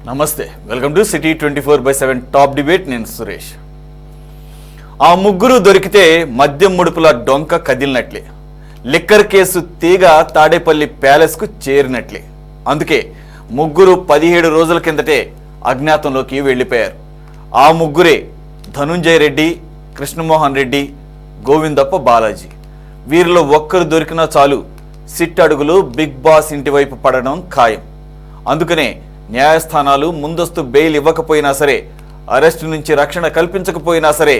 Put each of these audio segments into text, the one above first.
నమస్తే, welcome to city 24/7 top debate. నేను సురేష్. ఆ ముగ్గురు దొరికితే మద్యం ముడుపుల డొంక కదిలినట్లే, లిక్కర్ కేసు తీగ తాడేపల్లి ప్యాలెస్కు చేరినట్లే. అందుకే ముగ్గురు 17 రోజుల కిందటే అజ్ఞాతంలోకి వెళ్ళిపోయారు. ఆ ముగ్గురే ధనుంజయ రెడ్డి, కృష్ణమోహన్ రెడ్డి, గోవిందప్ప బాలాజీ. వీరిలో ఒక్కరు దొరికినా చాలు సిట్ అడుగులు బిగ్ బాస్ ఇంటి వైపు పడడం ఖాయం. అందుకనే న్యాయస్థానాలు ముందస్తు బెయిల్ ఇవ్వకపోయినా సరే, అరెస్టు నుంచి రక్షణ కల్పించకపోయినా సరే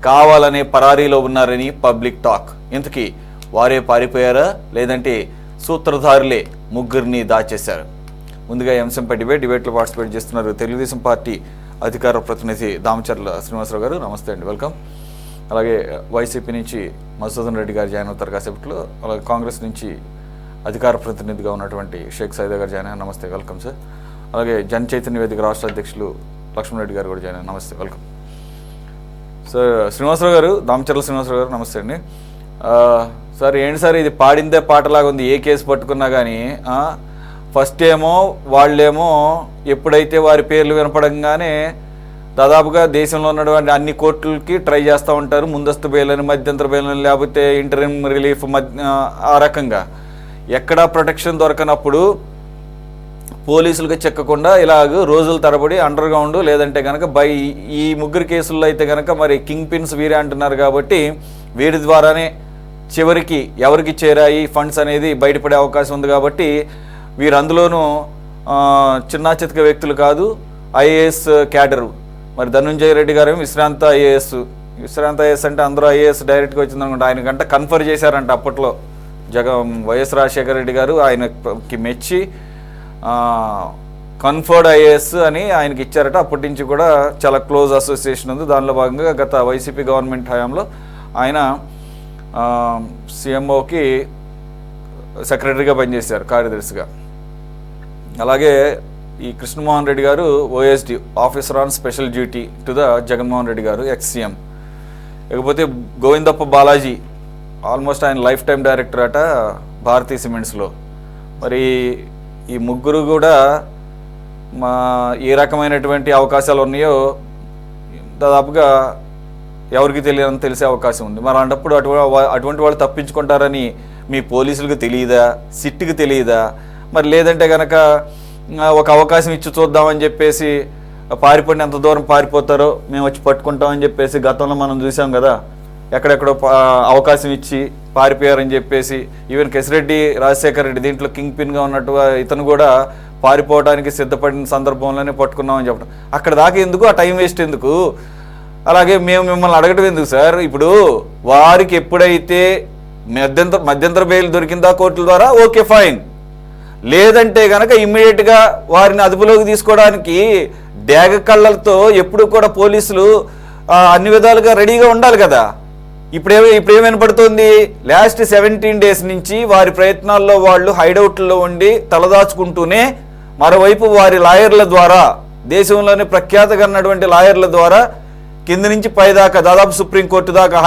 కావాలనే పరారీలో ఉన్నారని పబ్లిక్ టాక్. ఇంతకీ వారే పారిపోయారా, లేదంటే సూత్రధారులే ముగ్గురిని దాచేశారు? ముందుగా ఈ అంశంపై డిబేట్లో పార్టిసిపేట్ చేస్తున్నారు తెలుగుదేశం పార్టీ అధికార ప్రతినిధి దామచర్ల శ్రీనివాసరావు గారు. నమస్తే అండి, వెల్కమ్. అలాగే వైసీపీ నుంచి మధుసూదన్ రెడ్డి గారు జాయిన్ అవుతారు కాసేపట్లో. అలాగే కాంగ్రెస్ నుంచి అధికార ప్రతినిధిగా ఉన్నటువంటి షేక్ సైదా గారు జాయిన్ అయ్యారు. నమస్తే, వెల్కమ్ సార్. అలాగే జన చైతన్య వేదిక రాష్ట్ర అధ్యక్షులు లక్ష్మణ్ రెడ్డి గారు కూడా జాయిన్ అయ్యారు. నమస్తే, వెల్కమ్ సార్. శ్రీనివాసరావు గారు, దామచర్ల శ్రీనివాసరావు గారు, నమస్తే అండి. సార్, ఏంటి సార్ ఇది పాడిందే పాటలాగా ఉంది, ఏ కేసు పట్టుకున్నా కానీ. ఫస్ట్ ఏమో వాళ్ళేమో ఎప్పుడైతే వారి పేర్లు వినపడంగానే దాదాపుగా దేశంలో ఉన్నటువంటి అన్ని కోర్టులకి ట్రై చేస్తూ ఉంటారు, ముందస్తు బెయిల్ అని, మధ్యంతర బెయిల్ అని, లేకపోతే ఇంటరిమ్ రిలీఫ్ ఆ రకంగా. ఎక్కడా ప్రొటెక్షన్ దొరకనప్పుడు పోలీసులకు చెక్కకుండా ఇలాగ రోజుల తరబడి అండర్ గ్రౌండ్, లేదంటే కనుక ఈ ముగ్గురు కేసుల్లో అయితే కనుక మరి కింగ్ పిన్స్ వీరే అంటున్నారు కాబట్టి వీరి ద్వారానే చివరికి ఎవరికి చేరాయి ఫండ్స్ అనేది బయటపడే అవకాశం ఉంది. కాబట్టి వీరు అందులోనూ చిన్న చితక వ్యక్తులు కాదు, ఐఏఎస్ క్యాడరు. మరి ధనుంజయ రెడ్డి గారు విశ్రాంత ఐఏఎస్ అంటే అందరూ ఐఏఎస్ డైరెక్ట్గా వచ్చింది అనుకుంటే, ఆయన గంట కన్ఫర్ చేశారంట అప్పట్లో వైఎస్ రాజశేఖర రెడ్డి గారు. ఆయనకి మెచ్చి కన్ఫర్డ్ ఐఏఎస్ అని ఆయనకి ఇచ్చారట. అప్పటి నుంచి కూడా చాలా క్లోజ్ అసోసియేషన్ ఉంది. దానిలో భాగంగా గత వైసీపీ గవర్నమెంట్ హయాంలో ఆయన సీఎంఓకి సెక్రటరీగా పనిచేశారు, కార్యదర్శిగా. అలాగే ఈ కృష్ణమోహన్ రెడ్డి గారు OSD, officer on special duty to the Jaganmohan Reddy గారు, ఎక్స్-సీఎం. ఇకపోతే గోవిందప్ప బాలాజీ ఆల్మోస్ట్ ఆయన లైఫ్ టైం డైరెక్టర్ అట భారతీ సిమెంట్స్లో. మరి ఈ ముగ్గురు కూడా ఏ రకమైనటువంటి అవకాశాలు ఉన్నాయో దాదాపుగా ఎవరికి తెలిసే అవకాశం ఉంది. మరి అలాంటప్పుడు అటువంటి వాళ్ళు తప్పించుకుంటారని మీ పోలీసులకు తెలియదా, సిట్కి తెలియదా? మరి లేదంటే కనుక ఒక అవకాశం ఇచ్చి చూద్దామని చెప్పేసి పారిపోయిన ఎంత దూరం పారిపోతారో మేము వచ్చి పట్టుకుంటామని చెప్పేసి గతంలో మనం చూసాం కదా, ఎక్కడెక్కడో అవకాశం ఇచ్చి పారిపోయారని చెప్పేసి. ఈవెన్ కేసిరెడ్డి, రాజశేఖర రెడ్డి దీంట్లో కింగ్ పిన్గా ఉన్నట్టుగా ఇతను కూడా పారిపోవడానికి సిద్ధపడిన సందర్భంలోనే పట్టుకున్నామని చెప్పడం. అక్కడ దాకా ఎందుకు, ఆ టైం వేస్ట్ ఎందుకు? అలాగే మేము మిమ్మల్ని అడగటం ఎందుకు సార్? ఇప్పుడు వారికి ఎప్పుడైతే మధ్యంతర బెయిల్ దొరికిందా కోర్టుల ద్వారా, ఓకే ఫైన్. లేదంటే కనుక ఇమ్మీడియట్గా వారిని అదుపులోకి తీసుకోవడానికి డ్యాగ కళ్ళతో ఎప్పుడు కూడా పోలీసులు అన్ని విధాలుగా రెడీగా ఉండాలి కదా. ఇప్పుడు వినపడుతుంది, లాస్ట్ 17 days నుంచి వారి ప్రయత్నాల్లో వాళ్ళు హైడౌట్లో ఉండి తలదాచుకుంటూనే, మరోవైపు వారి లాయర్ల ద్వారా, దేశంలోనే ప్రఖ్యాతగన్నటువంటి లాయర్ల ద్వారా కింద నుంచి పై దాకా దాదాపు సుప్రీంకోర్టు దాకా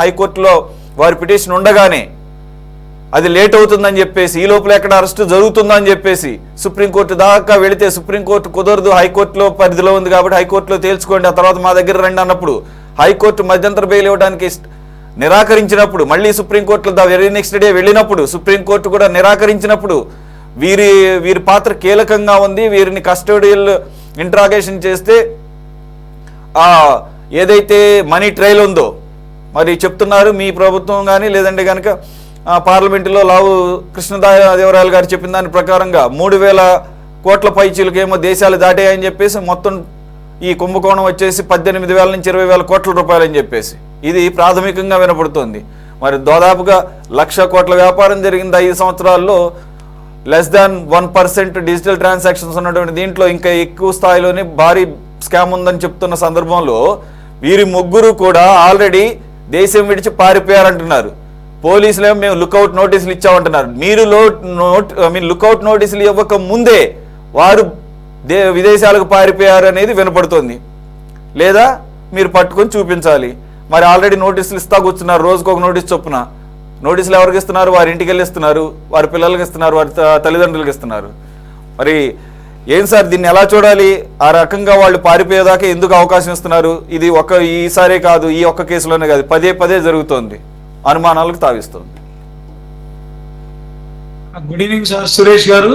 హైకోర్టులో వారి పిటిషన్ ఉండగానే అది లేట్ అవుతుందని చెప్పేసి, ఈ లోపల ఎక్కడ అరెస్టు జరుగుతుందని చెప్పేసి సుప్రీంకోర్టు దాకా వెళితే సుప్రీంకోర్టు కుదరదు, హైకోర్టులో పరిధిలో ఉంది కాబట్టి హైకోర్టులో తేల్చుకోండి, ఆ తర్వాత మా దగ్గర రండి అన్నప్పుడు హైకోర్టు మధ్యంతర బెయిల్ ఇవ్వడానికి నిరాకరించినప్పుడు, మళ్ళీ సుప్రీంకోర్టులో వెరీ నెక్స్ట్ డే వెళ్ళినప్పుడు సుప్రీంకోర్టు కూడా నిరాకరించినప్పుడు వీరి పాత్ర కీలకంగా ఉంది. వీరిని కస్టోడియల్ ఇంట్రాగేషన్ చేస్తే ఏదైతే మనీ ట్రయల్ ఉందో, మరి చెప్తున్నారు మీ ప్రభుత్వం కానీ లేదంటే కనుక పార్లమెంటులో లావు కృష్ణదేవరాయలు గారు చెప్పిన దాని ప్రకారంగా 3,000 కోట్ల పైచీలకేమో దేశాలు దాటాయని చెప్పేసి, మొత్తం ఈ కుంభకోణం వచ్చేసి 18,000 నుంచి 20,000 కోట్ల రూపాయలు అని చెప్పేసి ఇది ప్రాథమికంగా వినపడుతుంది. మరి దాదాపుగా 1,00,000 కోట్ల వ్యాపారం జరిగింది 5 సంవత్సరాల్లో. లెస్ దాన్ 1% డిజిటల్ ట్రాన్సాక్షన్స్ ఉన్నటువంటి దీంట్లో ఇంకా ఎక్కువ స్థాయిలోనే భారీ స్కామ్ ఉందని చెప్తున్న సందర్భంలో వీరి ముగ్గురు కూడా ఆల్రెడీ దేశం విడిచి పారిపోయారంటున్నారు. పోలీసులేమో మేము లుకౌట్ నోటీసులు ఇచ్చామంటున్నారు. మీరు లుకౌట్ నోటీసులు ఇవ్వక ముందే వారు విదేశాలకు పారిపోయారు అనేది వినపడుతుంది. లేదా మీరు పట్టుకొని చూపించాలి. మరి ఆల్రెడీ నోటీసులు ఇస్తా కూర్చున్నారు, రోజుకు ఒక నోటీస్ చొప్పున. నోటీసులు ఎవరికి ఇస్తున్నారు? వారి ఇంటికి వెళ్ళి ఇస్తున్నారు, వారి పిల్లలకి ఇస్తున్నారు, వారి తల్లిదండ్రులకు ఇస్తున్నారు. మరి ఏం సార్ దీన్ని ఎలా చూడాలి? ఆ రకంగా వాళ్ళు పారిపోయేదాకా ఎందుకు అవకాశం ఇస్తున్నారు? ఇది ఈసారే కాదు, ఈ ఒక్క కేసులోనే కాదు, పదే పదే జరుగుతోంది, అనుమానాలకు తావిస్తుంది. గుడ్ ఈవినింగ్ సార్ సురేష్ గారు,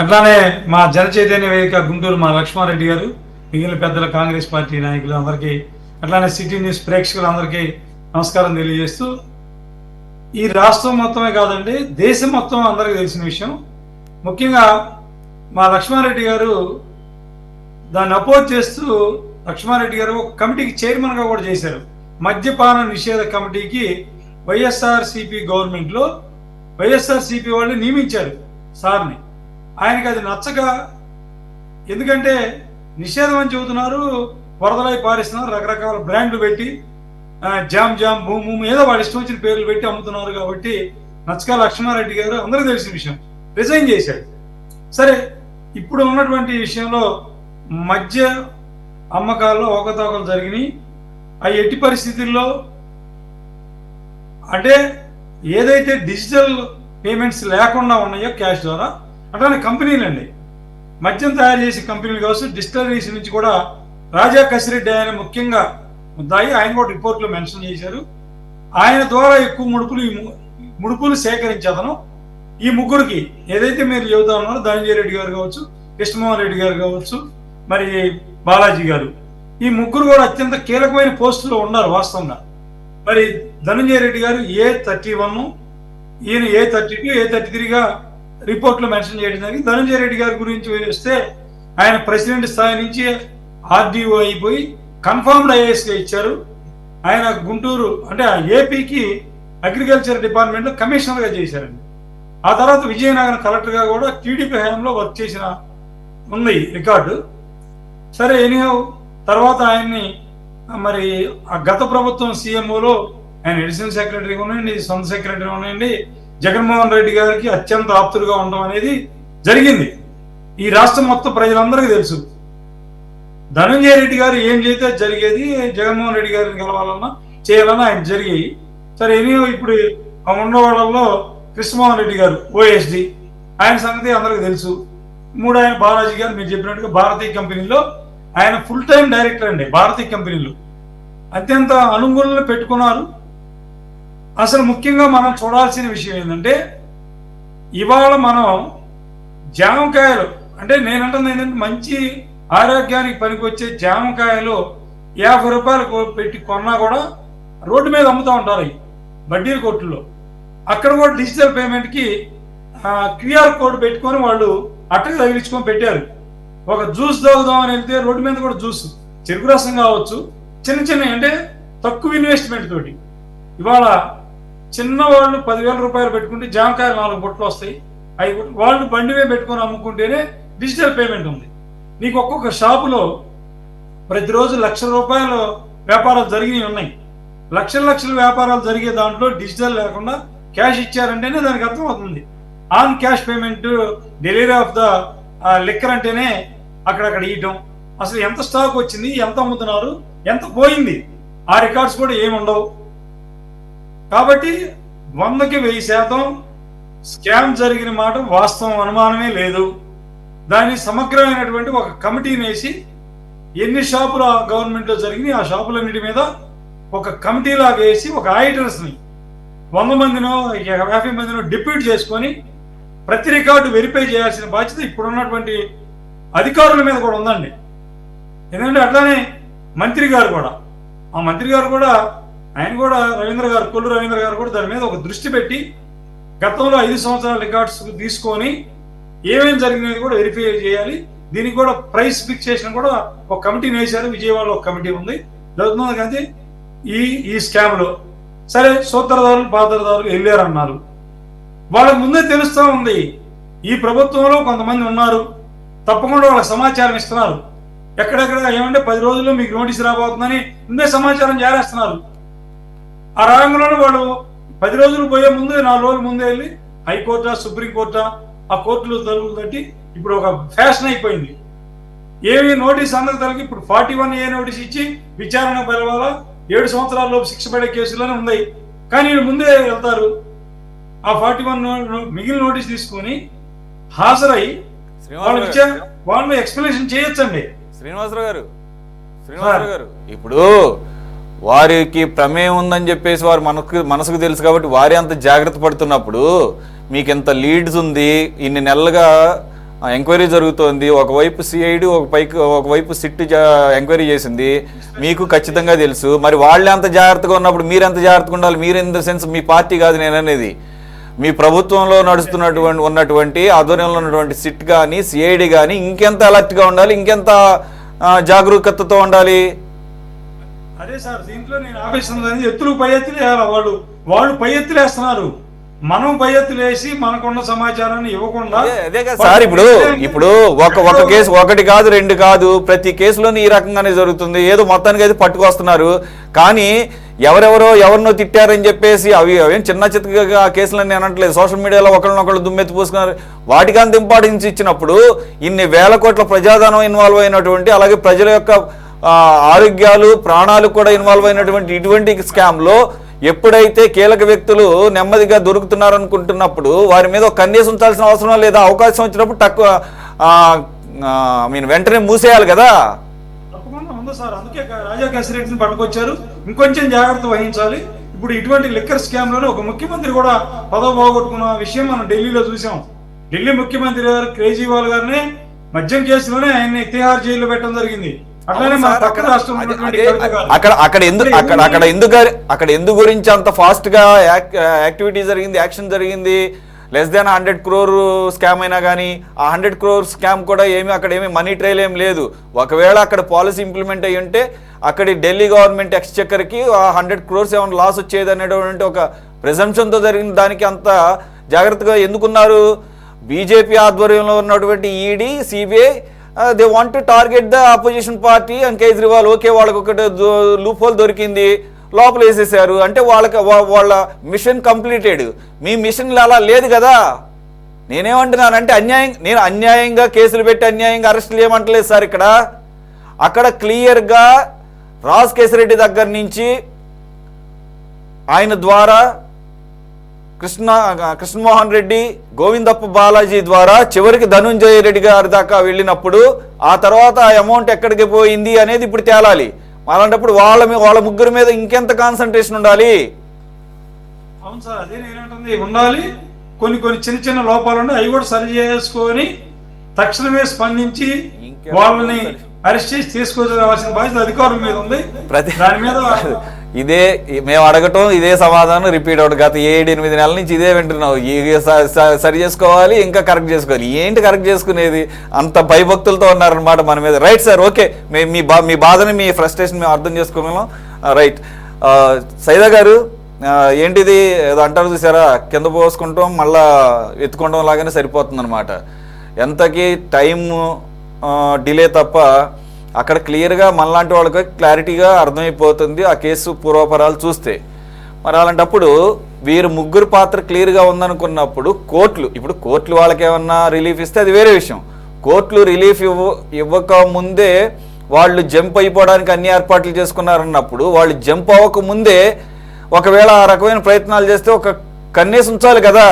అట్లానే మా జనచైతన్య వేదిక గుంటూరు మా లక్ష్మారెడ్డి గారు, మిగిలిన పెద్దల కాంగ్రెస్ పార్టీ నాయకులు అందరికీ, అట్లానే సిటీ న్యూస్ ప్రేక్షకులందరికీ నమస్కారం తెలియజేస్తూ, ఈ రాష్ట్రం మొత్తమే కాదండి దేశం మొత్తం అందరికీ తెలిసిన విషయం. ముఖ్యంగా మా లక్ష్మారెడ్డి గారు దాన్ని అపోజ్ చేస్తూ లక్ష్మారెడ్డి గారు ఒక కమిటీకి చైర్మన్గా కూడా చేశారు. మద్యపాన నిషేధ కమిటీకి వైఎస్ఆర్సిపి గవర్నమెంట్లో వైఎస్ఆర్సిపి వాళ్ళు నియమించారు సార్ని. ఆయనకి అది నచ్చక, ఎందుకంటే నిషేధం అని చెబుతున్నారు, వరదలై పారిస్తున్నారు, రకరకాల బ్రాండ్లు పెట్టి జామ్ భూము ఏదో వాడు ఇష్టం వచ్చిన పేర్లు పెట్టి అమ్ముతున్నారు. కాబట్టి నచ్చక లక్ష్మారెడ్డి గారు అందరికీ తెలిసిన విషయం రిజైన్ చేశాడు. సరే, ఇప్పుడు ఉన్నటువంటి విషయంలో మద్య అమ్మకాల్లో అవకతవకలు జరిగినాయి. అవి ఎట్టి పరిస్థితుల్లో అంటే ఏదైతే డిజిటల్ పేమెంట్స్ లేకుండా ఉన్నాయో క్యాష్ ద్వారా, అట్లానే కంపెనీలు అండి, మద్యం తయారు చేసే కంపెనీలు కావచ్చు, డిస్టిలరీస్ నుంచి కూడా రాజా కసిరెడ్డి ఆయన ముఖ్యంగా ముద్దాయి, ఆయన కూడా రిపోర్ట్లో మెన్షన్ చేశారు. ఆయన ద్వారా ఎక్కువ ముడుపులు సేకరించేదను ఈ ముగ్గురికి, ఏదైతే మీరు చెబుతా ఉన్నారో ధనంజయ రెడ్డి గారు కావచ్చు, కృష్ణమోహన్ రెడ్డి గారు కావచ్చు, మరి బాలాజీ గారు, ఈ ముగ్గురు కూడా అత్యంత కీలకమైన పోస్టులో ఉన్నారు వాస్తవంగా. మరి ధనంజయ రెడ్డి గారు A31, ఈయన A32, A33గా రిపోర్ట్లో మెన్షన్ చేయడం జరిగింది. ధనంజయ రెడ్డి గారి గురించి వస్తే ఆయన ప్రెసిడెంట్ స్థాయి నుంచి RDO అయిపోయి కన్ఫర్మ్డ్ IASగా ఇచ్చారు. ఆయన గుంటూరు అంటే ఏపీకి అగ్రికల్చర్ డిపార్ట్మెంట్లో కమిషనర్గా చేశారండి. ఆ తర్వాత విజయనగరం కలెక్టర్గా కూడా టీడీపీ హయాంలో వర్క్ చేసిన ఉంది రికార్డు. సరే, ఎనీహౌ తర్వాత ఆయన్ని మరి ఆ గత ప్రభుత్వం CMOలో ఆయన అడిషనల్ సెక్రటరీ ఉన్నాయండి, సొంత సెక్రటరీ ఉన్నాయండి, జగన్మోహన్ రెడ్డి గారికి అత్యంత ఆప్తులుగా ఉండడం అనేది జరిగింది. ఈ రాష్ట్రం మొత్తం ప్రజలందరికీ తెలుసు. ధనంజయ రెడ్డి గారు ఏం చేస్తే జరిగేది, జగన్మోహన్ రెడ్డి గారిని గెలవాలన్నా చేయాలన్నా ఆయన జరిగేవి. సరే, ఎనీహౌ ఇప్పుడు ఉన్న వాళ్ళల్లో కృష్ణమోహన్ రెడ్డి గారు OSD, ఆయన సంగతి అందరికీ తెలుసు. ఆయన బాలాజీ గారు మీరు చెప్పినట్టుగా భారతీయ కంపెనీలో ఆయన ఫుల్ టైం డైరెక్టర్ అండి. భారతీయ కంపెనీలు అత్యంత అనుకూలంలో పెట్టుకున్నారు. అసలు ముఖ్యంగా మనం చూడాల్సిన విషయం ఏంటంటే, ఇవాళ మనం జామకాయలు అంటే నేనంటుంది ఏంటంటే, మంచి ఆరోగ్యానికి పనికొచ్చే జామకాయలు 50 రూపాయలు పెట్టి కొన్నా కూడా రోడ్డు మీద అమ్ముతూ ఉంటారు ఈ బడ్డీల కొట్టుల్లో. అక్కడ కూడా డిజిటల్ పేమెంట్కి QR కోడ్ పెట్టుకొని వాళ్ళు అట్టకు తగిలించుకొని పెట్టారు. ఒక జ్యూస్ తాగుదాం అని వెళ్తే రోడ్డు మీద కూడా జ్యూస్, చెరుకు రసం కావచ్చు, చిన్న అంటే తక్కువ ఇన్వెస్ట్మెంట్ తోటి ఇవాళ చిన్నవాళ్ళు 10,000 రూపాయలు పెట్టుకుంటే జామకాయలు 4 బుట్టలు వస్తాయి. అవి వాళ్ళు బండి మీద పెట్టుకొని అమ్ముకుంటేనే డిజిటల్ పేమెంట్ ఉంది. నీకు ఒక్కొక్క షాపులో ప్రతిరోజు 1,00,000 రూపాయలు వ్యాపారాలు జరిగినవి ఉన్నాయి. లక్షల వ్యాపారాలు జరిగే దాంట్లో డిజిటల్ లేకుండా క్యాష్ ఇచ్చారంటేనే దానికి అర్థం అవుతుంది. On cash payment, delivery of the liquor అంటేనే అక్కడక్కడ ఇవ్వటం. అసలు ఎంత స్టాక్ వచ్చింది, ఎంత అమ్ముతున్నారు, ఎంత పోయింది, ఆ రికార్డ్స్ కూడా ఏమి ఉండవు. కాబట్టి 100కి 1000% స్కామ్ జరిగిన మాట వాస్తవం, అనుమానమే లేదు. దాన్ని సమగ్రమైనటువంటి ఒక కమిటీని వేసి ఎన్ని షాపులు గవర్నమెంట్లో జరిగినాయి ఆ షాపులన్నిటి మీద ఒక కమిటీలాగా వేసి ఒక ఆడిటర్స్ని 100 మందినో 50 మందినో డిప్యూట్ చేసుకొని ప్రతి రికార్డు వెరిఫై చేయాల్సిన బాధ్యత ఇప్పుడున్నటువంటి అధికారుల మీద కూడా ఉందండి. ఎందుకంటే అట్లానే మంత్రి గారు కూడా, ఆ మంత్రి గారు కూడా ఆయన కూడా కొల్లు రవీంద్ర గారు కూడా దాని మీద ఒక దృష్టి పెట్టి గతంలో 5 సంవత్సరాల రికార్డ్స్ తీసుకొని ఏమేమి జరిగినది కూడా వెరిఫై చేయాలి. దీనికి కూడా ప్రైస్ ఫిక్సేషన్ కూడా ఒక కమిటీని వేశారు. విజయవాడలో ఒక కమిటీ ఉంది జరుగుతుంది. కానీ ఈ స్కామ్లో సరే సూత్రధారులు పాత్రధారులు వెళ్ళారన్నారు. వాళ్ళకి ముందే తెలుస్తూ ఉంది ఈ ప్రభుత్వంలో కొంతమంది ఉన్నారు, తప్పకుండా వాళ్ళకి సమాచారం ఇస్తున్నారు. ఎక్కడెక్కడ ఏమంటే 10 రోజుల్లో మీకు నోటీస్ రాబోతుందని ముందే సమాచారం జారేస్తున్నారు. ఆ రంగంలోనే వాళ్ళు 10 రోజులు పోయే ముందే 4 రోజుల ముందే వెళ్ళి హైకోర్టా సుప్రీంకోర్టా ఆ కోర్టులు తలుపులు తట్టి ఇప్పుడు ఒక ఫ్యాషన్ అయిపోయింది. ఏమి నోటీస్ అందరి తలకి ఇప్పుడు 41A నోటీస్ ఇచ్చి విచారణ పిలవాలా, 7 సంవత్సరాల లోపు శిక్ష పడే కేసులోనే ఉన్నాయి. కానీ వీళ్ళు ముందే వెళ్తారు. ఆ 41 మిగిలిన నోటీస్ తీసుకొని హాజరై వాళ్ళు ఎక్స్ప్లెనేషన్ చేయొచ్చండి. శ్రీనివాసరావు గారు ఇప్పుడు వారికి ప్రమేయం ఉందని చెప్పేసి వారు మనసుకు తెలుసు కాబట్టి వారి అంత జాగ్రత్త పడుతున్నప్పుడు మీకు ఇంత లీడ్స్ ఉంది, ఇన్ని నెలలుగా ఎంక్వైరీ జరుగుతోంది, ఒకవైపు సిఐడి ఒకవైపు సిట్ ఎంక్వైరీ చేసింది, మీకు ఖచ్చితంగా తెలుసు. మరి వాళ్ళే అంత జాగ్రత్తగా ఉన్నప్పుడు మీరు ఎంత జాగ్రత్తగా ఉండాలి? మీరు in the sense me party కాదు నేను అనేది, మీ ప్రభుత్వంలో ఉన్నటువంటి ఆధ్వర్యంలో ఉన్నటువంటి సిట్ కానీ సిఐడి కానీ ఇంకెంత అలర్ట్గా ఉండాలి, ఇంకెంత జాగరూకతతో ఉండాలి? అదే సార్, దీంట్లో నేను ఆపేస్తున్నది ఎత్తులు పై ఎత్తులు వేయాలి. వాళ్ళు పై ఎత్తులు వేస్తున్నారు, మనం పై ఎత్తులు వేసి మనకున్న సమాచారాన్ని ఇవ్వకుండా. అదే కదా సార్, ఇప్పుడు ఒక కేసు ఒకటి కాదు రెండు కాదు, ప్రతి కేసులోని ఈ రకంగానే జరుగుతుంది. ఏదో మొత్తానికి అయితే పట్టుకొస్తున్నారు, కానీ ఎవరినో తిట్టారని చెప్పేసి అవేం చిన్న చిత్తగా కేసులని నేను అనట్లేదు. సోషల్ మీడియాలో ఒకళ్ళనొకళ్ళు దుమ్మెత్తి పూసుకున్నారు. వాటికి అంత ఇంపార్టెన్స్ ఇచ్చినప్పుడు ఇన్ని వేల కోట్ల ప్రజాధనం ఇన్వాల్వ్ అయినటువంటి, అలాగే ప్రజల యొక్క ఆరోగ్యాలు ప్రాణాలు కూడా ఇన్వాల్వ్ అయినటువంటి ఇటువంటి స్కామ్లో ఎప్పుడైతే కీలక వ్యక్తులు నెమ్మదిగా దొరుకుతున్నారు అనుకుంటున్నప్పుడు వారి మీద ఒక కన్నేసి ఉంచాల్సిన అవసరం లేదా? అవకాశం వచ్చినప్పుడు వెంటనే మూసేయాలి కదా. తప్పకుండా ఉంది సార్, అందుకే రాజా కసిరెడ్డిని పట్టుకొచ్చారు. ఇంకొంచెం జాగ్రత్త వహించాలి. ఇప్పుడు ఇటువంటి లిక్కర్ స్కామ్ లోనే ఒక ముఖ్యమంత్రి కూడా పదవి పోగొట్టుకున్న విషయం మనం ఢిల్లీలో చూసాం. ఢిల్లీ ముఖ్యమంత్రి గారు కేజ్రీవాల్ గారిని మద్యం కేసులోనే ఆయన్ని తిహార్ జైల్లో పెట్టడం జరిగింది. అక్కడ ఎందుకు గురించి అంత ఫాస్ట్ గా యాక్టివిటీ జరిగింది, యాక్షన్ జరిగింది? లెస్ దాన్ 100 crore స్కామ్ అయినా కానీ ఆ 100 crore స్కామ్ కూడా అక్కడ ఏమి మనీ ట్రైల్ ఏం లేదు. ఒకవేళ అక్కడ పాలసీ ఇంప్లిమెంట్ అయ్యి ఉంటే అక్కడి ఢిల్లీ గవర్నమెంట్ ఎక్స్చెక్కర్కి 100 crores ఏమైనా లాస్ వచ్చేది అనేటువంటి ఒక ప్రిజంప్షన్తో జరిగిన దానికి అంత జాగ్రత్తగా ఎందుకున్నారు? బీజేపీ ఆధ్వర్యంలో ఉన్నటువంటి ED, CBI they want to target the opposition party and Kejriwal. Okay, వాళ్ళకి ఒకటి లూప్ హోల్ దొరికింది, లోపల వేసేసారు అంటే వాళ్ళ మిషన్ కంప్లీటెడ్. మీ మిషన్ అలా లేదు కదా. నేనేమంటున్నానంటే నేను అన్యాయంగా కేసులు పెట్టి అన్యాయంగా అరెస్టులు ఏమంటలేదు సార్. అక్కడ క్లియర్గా రాజ్ కేశిరెడ్డి దగ్గర నుంచి ఆయన ద్వారా కృష్ణమోహన్ రెడ్డి, గోవిందప్ప బాలాజీ ద్వారా చివరికి ధనుంజయ రెడ్డి గారి దాకా వెళ్ళినప్పుడు ఆ తర్వాత ఆ అమౌంట్ ఎక్కడికి పోయింది అనేది ఇప్పుడు తేలాలి. అలాంటప్పుడు వాళ్ళ ముగ్గురు మీద ఇంకెంత కాన్సన్ట్రేషన్ ఉండాలి? అవును సార్, అదే నేనంటుంది, ఉండాలి. కొన్ని చిన్న లోపాలు ఉన్నాయి, అవి కూడా సరి చేసుకొని తక్షణమే స్పందించి వాళ్ళని అరెస్ట్ చేసి తీసుకురావాల్సిన బాధ్యత అధికారుల మీద ఉంది. దాని మీద ఇదే మేము అడగటం, ఇదే సమాధానం రిపీట్ అవుతుంది. గత 7-8 నెలల నుంచి ఇదే వింటున్నావు. సరి చేసుకోవాలి, ఇంకా కరెక్ట్ చేసుకోవాలి. ఏంటి కరెక్ట్ చేసుకునేది? అంత భయభక్తులతో ఉన్నారనమాట మన మీద. రైట్ సార్, ఓకే, మీ బాధని, మీ ఫ్రస్ట్రేషన్ మేము అర్థం చేసుకోగలం. రైట్, సైదా గారు, ఏంటిది ఏదో అంటారు చూసారా, కింద పోసుకుంటాం మళ్ళా ఎత్తుకుంటాం లాగానే సరిపోతుంది అనమాట. ఎంతకి టైం డిలే తప్ప అక్కడ క్లియర్గా మనలాంటి వాళ్ళకి క్లారిటీగా అర్థమైపోతుంది ఆ కేసు పూర్వపరాలు చూస్తే. మరి అలాంటప్పుడు వీరు ముగ్గురు పాత్ర క్లియర్గా ఉందనుకున్నప్పుడు కోర్టులు వాళ్ళకి ఏమన్నా రిలీఫ్ ఇస్తే అది వేరే విషయం. కోర్టులు రిలీఫ్ ఇవ్వక ముందే వాళ్ళు జంప్ అయిపోవడానికి అన్ని ఏర్పాట్లు చేసుకున్నారన్నప్పుడు వాళ్ళు జంప్ అవ్వక ముందే ఒకవేళ ఆ రకమైన ప్రయత్నాలు చేస్తే ఒక కన్నేసి ఉంచాలి కదా.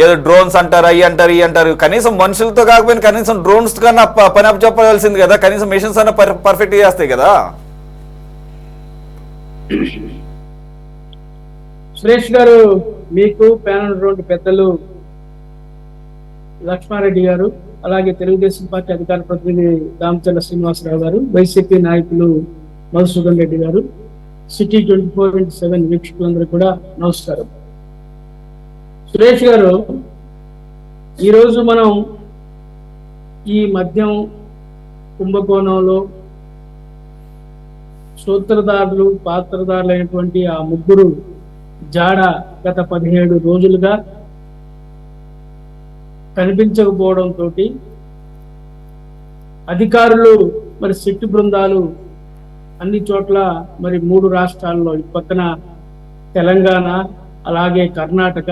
ఏదో డ్రోన్స్ అంటారు, అవి అంటారు, ఇవి అంటారు. కనీసం మనుషులతో కాకపోయినా కనీసం డ్రోన్స్ కన్నా పని అప్ చెప్పాల్సింది కదా. కనీసం మిషన్స్ అన్న పర్ఫెక్ట్ చేస్తాయి కదా. సురేష్ గారు, మీకు ప్యానల్ రెండు పెద్దలు లక్ష్మారెడ్డి గారు, అలాగే తెలుగుదేశం పార్టీ అధికార ప్రతినిధి రామచంద్ర శ్రీనివాసరావు గారు, వైసీపీ నాయకులు మధుసూదన్ రెడ్డి గారు, సిటీ 24/7 వీక్షకులందరూ కూడా నమస్కారం. సురేష్ గారు, ఈరోజు మనం ఈ మద్యం కుంభకోణంలో సూత్రధారులు, పాత్రధారులు అయినటువంటి ఆ ముగ్గురు జాడ గత 17 రోజులుగా కనిపించకపోవడంతో అధికారులు మరి సిట్టు బృందాలు అన్ని చోట్ల మరి 3 రాష్ట్రాల్లో, ఈ పక్కన తెలంగాణ, అలాగే కర్ణాటక,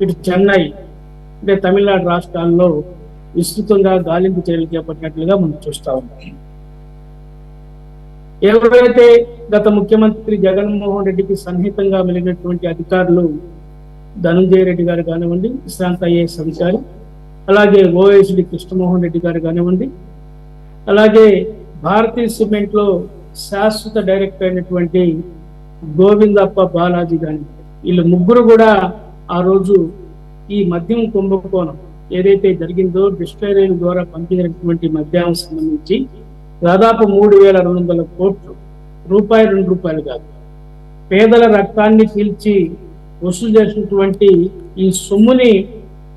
ఇటు చెన్నై అంటే తమిళనాడు రాష్ట్రాల్లో విస్తృతంగా గాలింపు చర్యలు చేపట్టినట్లుగా మనం చూస్తా ఉన్నాం. ఎవరైతే గత ముఖ్యమంత్రి జగన్మోహన్ రెడ్డికి సన్నిహితంగా మెలిగినటువంటి అధికారులు ధనుంజయ రెడ్డి గారు కానివ్వండి, విశ్రాంత ఐఏఎస్ అధికారి, అలాగే ఓఎస్డి కృష్ణమోహన్ రెడ్డి గారు కానివ్వండి, అలాగే భారతీయ సిమెంట్ లో శాశ్వత డైరెక్టర్ అయినటువంటి గోవిందప్ప బాలాజీ కానివ్వండి, వీళ్ళు ముగ్గురు కూడా ఆ రోజు ఈ మద్యం కుంభకోణం ఏదైతే జరిగిందో డిస్టిలరీల ద్వారా పంపినటువంటి మద్యానికి సంబంధించి దాదాపు 3,200 కోట్లు, రూపాయి 2 రూపాయలు కాదు, పేదల రక్తాన్ని పీల్చి వసూలు చేసినటువంటి ఈ సొమ్ముని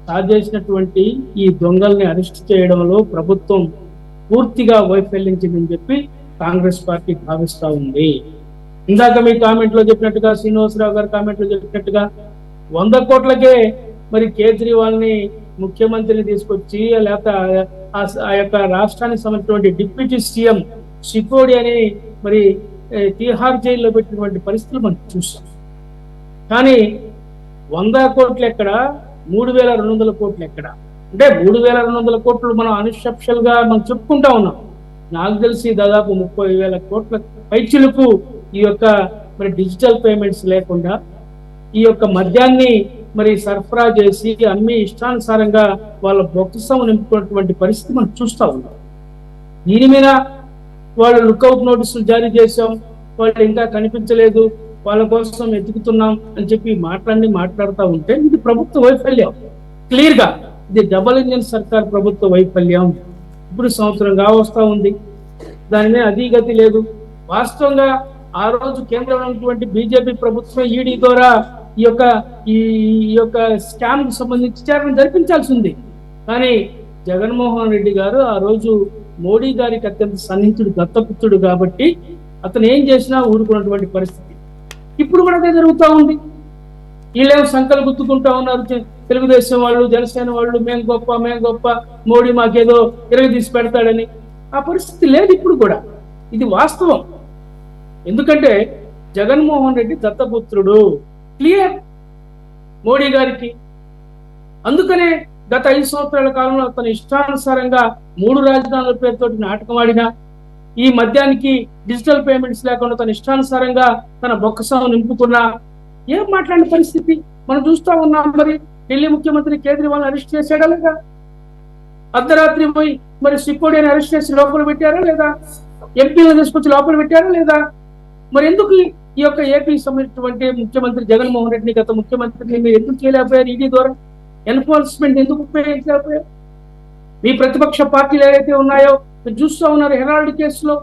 సాధించినటువంటి ఈ దొంగల్ని అరెస్ట్ చేయడంలో ప్రభుత్వం పూర్తిగా వైఫల్యించిందని చెప్పి కాంగ్రెస్ పార్టీ భావిస్తా ఉంది. ఇందాక మీ కామెంట్ లో చెప్పినట్టుగా, శ్రీనివాసరావు గారి కామెంట్ లో చెప్పినట్టుగా 100 కోట్లకే మరి కేజ్రీవాల్ ని ముఖ్యమంత్రిని తీసుకొచ్చి, లేకపోతే ఆ యొక్క రాష్ట్రానికి సంబంధించినటువంటి డిప్యూటీ సీఎం సిసోడియాని మరి తిహార్ జైల్లో పెట్టినటువంటి పరిస్థితులు మనం చూసాం. కానీ 100 కోట్లు ఎక్కడ, 3,200 కోట్లు ఎక్కడ? అంటే 3,200 కోట్లు మనం అన్సబ్షల్ గా మనం చెప్పుకుంటా ఉన్నాం. నాకు తెలిసి దాదాపు 30,000 కోట్ల పైచిలుకు ఈ యొక్క మరి డిజిటల్ పేమెంట్స్ లేకుండా ఈ యొక్క మద్యాన్ని మరి సరఫరా చేసి అమ్మి ఇష్టానుసారంగా వాళ్ళ బొక్కసం నింపుకున్నటువంటి పరిస్థితి మనం చూస్తా ఉన్నాం. దీని మీద వాళ్ళు లుక్అవుట్ నోటీసులు జారీ చేశాం, వాళ్ళు ఇంకా కనిపించలేదు, వాళ్ళ కోసం ఎదుగుతున్నాం అని చెప్పి మాట్లాడుతూ ఉంటే ఇది ప్రభుత్వ వైఫల్యం. క్లియర్ గా ఇది డబుల్ ఇంజిన్ సర్కార్ ప్రభుత్వ వైఫల్యం. ఇప్పుడు సంవత్సరంగా వస్తా ఉంది, దాని మీద అధిగతి లేదు. వాస్తవంగా ఆ రోజు కేంద్రంలో ఉన్నటువంటి బీజేపీ ప్రభుత్వం ఈడీ ద్వారా ఈ యొక్క స్కామ్ కు సంబంధించి విచారణ జరిపించాల్సి ఉంది. కానీ జగన్మోహన్ రెడ్డి గారు ఆ రోజు మోడీ గారికి అత్యంత సన్నిహితుడు, దత్తపుత్రుడు కాబట్టి అతను ఏం చేసినా ఊరుకున్నటువంటి పరిస్థితి. ఇప్పుడు కూడా అదే జరుగుతూ ఉంది. వీళ్ళేమో సంకలు గుర్తుకుంటా ఉన్నారు, తెలుగుదేశం వాళ్ళు, జనసేన వాళ్ళు, మేం గొప్ప, మోడీ మాకేదో తీసి పెడతాడని. ఆ పరిస్థితి లేదు ఇప్పుడు కూడా, ఇది వాస్తవం. ఎందుకంటే జగన్మోహన్ రెడ్డి దత్తపుత్రుడు, క్లియర్ మోడీ గారికి. అందుకనే గత 5 సంవత్సరాల కాలంలో తన ఇష్టానుసారంగా 3 రాజధానుల పేరుతో నాటకం ఆడినా, ఈ మద్యానికి డిజిటల్ పేమెంట్స్ లేకుండా తన ఇష్టానుసారంగా తన బొక్కసం నింపుకున్నా ఏం మాట్లాడిన పరిస్థితి మనం చూస్తా ఉన్నాం. మరి ఢిల్లీ ముఖ్యమంత్రి కేజ్రీవాల్ అరెస్ట్ చేశాడా లేదా? అర్ధరాత్రి పోయి మరి సిసోడియాని అరెస్ట్ చేసి లోపల పెట్టారా లేదా? ఎంపీలను తీసుకొచ్చి లోపల పెట్టారా లేదా? మరి ఎందుకు ఈ యొక్క ఏపీ సంబంధించినటువంటి ముఖ్యమంత్రి జగన్మోహన్ రెడ్డిని, గత ముఖ్యమంత్రిని మీరు ఎందుకు చేయలేకపోయారు? ఈడీ ద్వారా ఎన్ఫోర్స్మెంట్ ఎందుకు ఉపయోగించలేకపోయారు? మీ ప్రతిపక్ష పార్టీలు ఏవైతే ఉన్నాయో మీరు చూస్తూ ఉన్నారు. హెరాల్డ్ కేసులో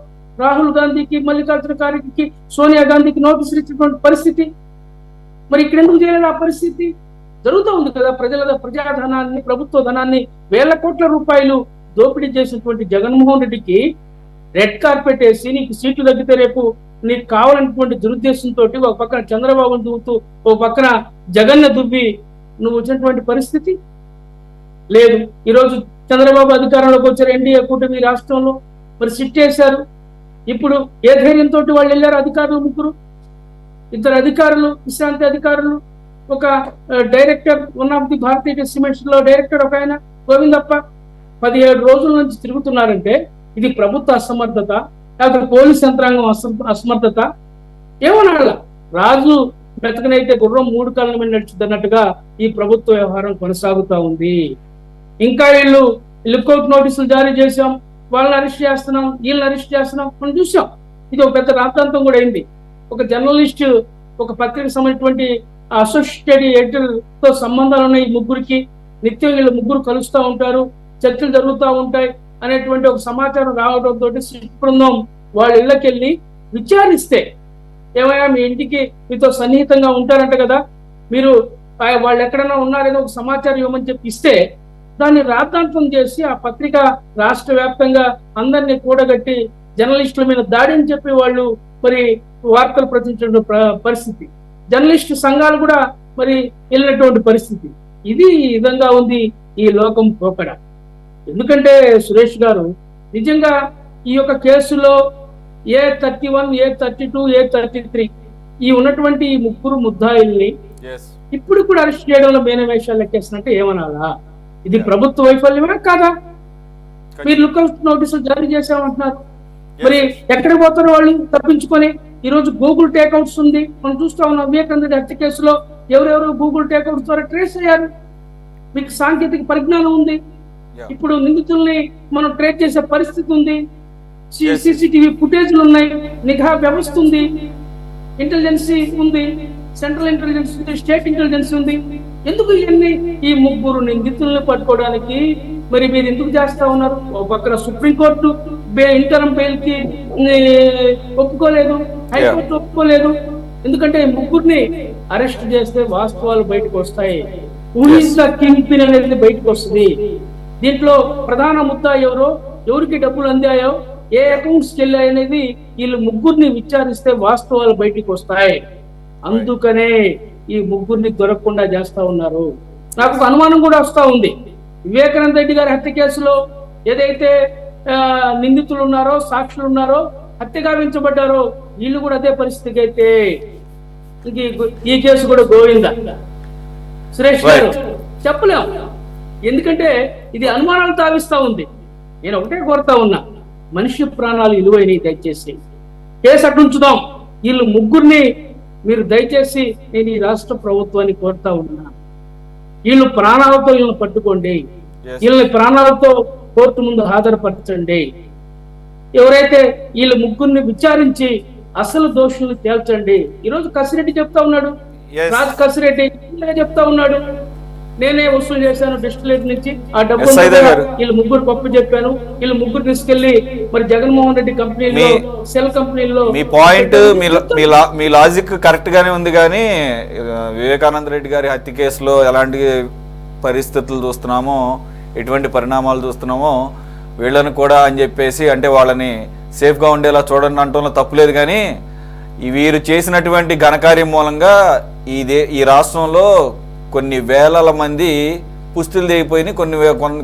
రాహుల్ గాంధీకి, మల్లికార్జున ఖార్గేకి, సోనియా గాంధీకి నోటీసులు ఇచ్చినటువంటి పరిస్థితి. మరి ఇక్కడ ఎందుకు చేయలేదు? ఆ పరిస్థితి జరుగుతూ ఉంది కదా. ప్రజాధనాన్ని, ప్రభుత్వ ధనాన్ని వేల కోట్ల రూపాయలు దోపిడీ చేసినటువంటి జగన్మోహన్ రెడ్డికి రెడ్ కార్పెట్ వేసి నీకు సీట్లు తగ్గితే రేపు నీకు కావాలన్నటువంటి దురుద్దేశంతో ఒక పక్కన చంద్రబాబును దువ్వుతూ ఒక పక్కన జగన్ను దువ్వి నువ్వు వచ్చినటువంటి పరిస్థితి లేదు. ఈరోజు చంద్రబాబు అధికారంలోకి వచ్చారు, ఎన్డీఏ కూటమి రాష్ట్రంలో మరి సిట్ చేశారు. ఇప్పుడు ఏ ధైర్యంతో వాళ్ళు వెళ్ళారు? అధికారులు 3, 2 అధికారులు, విశ్రాంతి అధికారులు, ఒక director, one of the Bharatiya cements లో డైరెక్టర్ ఒక ఆయన గోవిందప్ప 17 రోజుల నుంచి తిరుగుతున్నారంటే ఇది ప్రభుత్వ అసమర్థత, లేకపోతే పోలీస్ యంత్రాంగం అసమర్థత ఏమనాల? రాజు బ్రతకనైతే గుర్రం 3 కాళ్ళ మీద నడుచుతున్నట్టుగా ఈ ప్రభుత్వ వ్యవహారం కొనసాగుతా ఉంది. ఇంకా వీళ్ళు లుక్అవుట్ నోటీసులు జారీ చేశాం, వాళ్ళని అరెస్ట్ చేస్తున్నాం, వీళ్ళని అరెస్ట్ చేస్తున్నాం మనం చూసాం. ఇది ఒక పెద్ద రాద్ధాంతం కూడా అయింది. ఒక జర్నలిస్ట్, ఒక పత్రికకు సంబంధించినటువంటి అసోసియేటెడ్ ఎడిటర్ తో సంబంధాలు ఉన్న ఈ ముగ్గురికి నిత్యం వీళ్ళు ముగ్గురు కలుస్తూ ఉంటారు, చర్చలు జరుగుతూ ఉంటాయి అనేటువంటి ఒక సమాచారం రావడంతో సిట్ బృందం వాళ్ళ ఇళ్ళకి వెళ్ళి విచారిస్తే, ఏమైనా మీ ఇంటికి మీతో సన్నిహితంగా ఉంటారంట కదా, మీరు వాళ్ళు ఎక్కడైనా ఉన్నారని ఒక సమాచారం ఇవ్వమని చెప్పి ఇస్తే దాన్ని రాద్ధాంతం చేసి ఆ పత్రిక రాష్ట్ర వ్యాప్తంగా అందరినీ కూడగట్టి జర్నలిస్టుల మీద దాడి అని చెప్పి వాళ్ళు మరి వార్తలు ప్రచురించిన పరిస్థితి. జర్నలిస్టు సంఘాలు కూడా మరి వెళ్ళినటువంటి పరిస్థితి. ఇది ఈ విధంగా ఉంది ఈ లోకం పోకడ. ఎందుకంటే సురేష్ గారు నిజంగా ఈ యొక్క కేసులో A31, A32, A33 ఈ ఉన్నటువంటి ఈ 3 ముద్దాయిల్ని ఇప్పుడు కూడా అరెస్ట్ చేయడంలో మేనవేషాలు లెక్కేసినట్టే ఏమనాలా? ఇది ప్రభుత్వ వైఫల్యమే కాదా? మీరు లుక్అవుట్ నోటీసులు జారీ చేశామంటున్నారు, మరి ఎక్కడ పోతారో వాళ్ళు తప్పించుకొని. ఈ రోజు గూగుల్ టేక్అవుట్స్ ఉంది, మనం చూస్తా ఉన్నాం. వివేకానంద హత్య కేసులో ఎవరెవరు గూగుల్ టేక్అవుట్స్ ద్వారా ట్రేస్ అయ్యారు. మీకు సాంకేతిక పరిజ్ఞానం ఉంది. ఇప్పుడు నిందితుల్ని మనం ట్రేస్ చేసే పరిస్థితి ఉంది. CCTV ఫుటేజ్లు ఉన్నాయి, నిఘా వ్యవస్థ ఉంది, ఇంటెలిజెన్సీ ఉంది, సెంట్రల్ ఇంటెలిజెన్స్ ఉంది, స్టేట్ ఇంటెలిజెన్స్ ఉంది. ఎందుకు ఇవన్నీ ఈ ముగ్గురు నిందితుల్ని పట్టుకోవడానికి మరి మీరు ఎందుకు చేస్తా ఉన్నారు? ఒక పక్కన సుప్రీంకోర్టు ఇంటర్మ్ బెయిల్ కి ఒప్పుకోలేదు, హైకోర్టు ఒప్పుకోలేదు. ఎందుకంటే ముగ్గురిని అరెస్ట్ చేస్తే వాస్తవాలు బయటకు వస్తాయి. కింగ్ పిన్ అనేది బయటకు వస్తుంది. దీంట్లో ప్రధాన ముద్దా ఎవరో, ఎవరికి డబ్బులు అందాయో, ఏ అకౌంట్స్కి వెళ్ళాయి అనేది వీళ్ళు ముగ్గురిని విచారిస్తే వాస్తవాలు బయటకు వస్తాయి. అందుకనే ఈ ముగ్గురిని దొరకకుండా చేస్తా ఉన్నారు. నాకు ఒక అనుమానం కూడా వస్తా ఉంది. వివేకానంద రెడ్డి గారి హత్య కేసులో ఏదైతే నిందితులు ఉన్నారో, సాక్షులు ఉన్నారో, హత్య గావించబడ్డారో, వీళ్ళు కూడా అదే పరిస్థితికి అయితే ఈ కేసు కూడా గోవిందా సురేష్ గారు చెప్పలేం. ఎందుకంటే ఇది అనుమానాలు తావిస్తా ఉంది. నేను ఒకటే కోరుతా ఉన్నా, మనిషి ప్రాణాలు విలువైనవి, దయచేసి కేసు అట్టుంచుదాం. వీళ్ళు ముగ్గురిని మీరు దయచేసి నేను ఈ రాష్ట్ర ప్రభుత్వాన్ని కోరుతా ఉన్నా, వీళ్ళు ప్రాణాలతో వీళ్ళని పట్టుకోండి, వీళ్ళని ప్రాణాలతో కోర్టు ముందు హాజరుపరచండి. ఎవరైతే వీళ్ళ ముగ్గురిని విచారించి అసలు దోషుల్ని తేల్చండి. ఈరోజు కసిరెడ్డి చెప్తా ఉన్నాడు, రాజ్ కసిరెడ్డి చెప్తా ఉన్నాడు, నేనే వసూలు చేశాను డిస్టిలేట్ నుంచి ఆ డబ్బు, వీళ్ళు ముగ్గురు పప్పు చెప్పాను, వీళ్ళు ముగ్గురు తీసుకెళ్లి మరి జగన్మోహన్ రెడ్డి కంపెనీలో, సెల్ కంపెనీలో. మీ పాయింట్, మీ లాజిక్ కరెక్ట్ గానే ఉంది, కానీ వివేకానంద రెడ్డి గారి హత్య కేసులో ఎలాంటి పరిస్థితులు చూస్తున్నామో, ఎటువంటి పరిణామాలు చూస్తున్నామో, వీళ్ళని కూడా అని చెప్పేసి అంటే వాళ్ళని సేఫ్గా ఉండేలా చూడండి అంటంలో తప్పులేదు. కానీ వీరు చేసినటువంటి ఘనకార్యం మూలంగా ఈ రాష్ట్రంలో కొన్ని వేల మంది పుస్తులు తెగిపోయి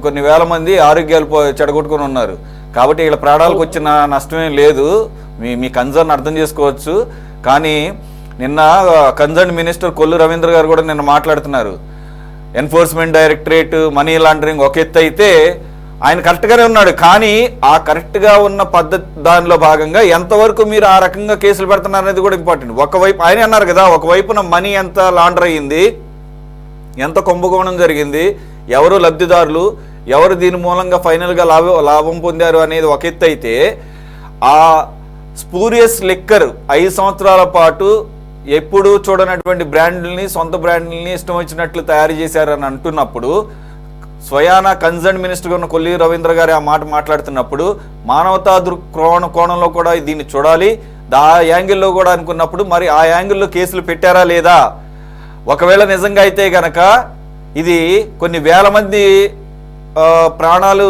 కొన్ని వేల మంది ఆరోగ్యాలు చెడగొట్టుకుని ఉన్నారు. కాబట్టి వీళ్ళ ప్రాణాలకు వచ్చిన నష్టమేం లేదు. మీ కన్సర్న్ అర్థం చేసుకోవచ్చు. కానీ నిన్న కన్సర్న్ మినిస్టర్ కొల్లు రవీంద్ర గారు కూడా నిన్న మాట్లాడుతున్నారు. ఎన్ఫోర్స్మెంట్ డైరెక్టరేట్, మనీ లాండరింగ్ ఒక ఎత్తు అయితే ఆయన కరెక్ట్గానే ఉన్నాడు. కానీ ఆ కరెక్ట్గా ఉన్న పద్ధతి దానిలో భాగంగా ఎంతవరకు మీరు ఆ రకంగా కేసులు పెడుతున్నారు అనేది కూడా ఇంపార్టెంట్. ఒకవైపు ఆయన అన్నారు కదా, ఒకవైపున మనీ ఎంత లాండర్ అయ్యింది, ఎంత కుంభకోణం జరిగింది, ఎవరు లబ్ధిదారులు, ఎవరు దీని మూలంగా ఫైనల్గా లాభం పొందారు అనేది ఒక ఎత్తు అయితే, ఆ స్పూరియస్ లిక్కర్ 5 సంవత్సరాల పాటు ఎప్పుడు చూడనటువంటి బ్రాండ్లని, సొంత బ్రాండ్లని ఇష్టం వచ్చినట్లు తయారు చేశారని అంటున్నప్పుడు, స్వయాన కన్సర్న్ మినిస్టర్ ఉన్న కొల్లి రవీంద్ర గారి ఆ మాట మాట్లాడుతున్నప్పుడు మానవతా కోణంలో కూడా దీన్ని చూడాలి. ఆ యాంగిల్లో కూడా అనుకున్నప్పుడు మరి ఆ యాంగిల్లో కేసులు పెట్టారా లేదా? ఒకవేళ నిజంగా అయితే గనక ఇది కొన్ని వేల మంది ప్రాణాలు